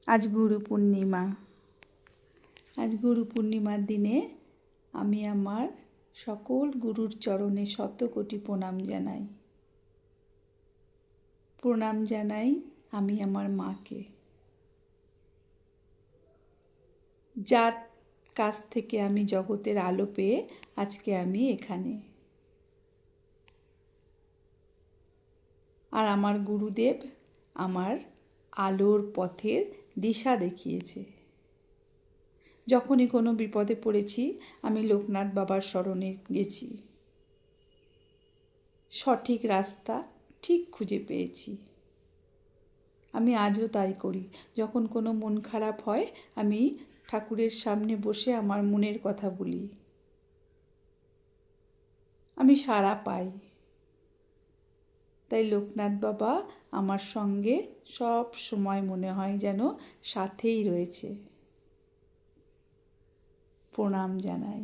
আজ গুরু পূর্ণিমা। আজ গুরু পূর্ণিমার দিনে আমি আমার সকল গুরুর চরণে শত কোটি প্রণাম জানাই। প্রণাম জানাই আমি আমার মাকে, যার কাছ থেকে আমি জগতের আলো পেয়ে আজকে আমি এখানে। আর আমার গুরুদেব আমার আলোর পথের দিশা দেখিয়েছে। যখনই কোনো বিপদে পড়েছি আমি লোকনাথ বাবার শরণে গেছি, সঠিক রাস্তা ঠিক খুঁজে পেয়েছি। আমি আজও তাই করি। যখন কোনো মন খারাপ হয় আমি ঠাকুরের সামনে বসে আমার মনের কথা বলি, আমি সাড়া পাই। তাই লোকনাথ বাবা আমার সঙ্গে সব সময় মনে হয় যেন সাথেই রয়েছে। প্রণাম জানাই।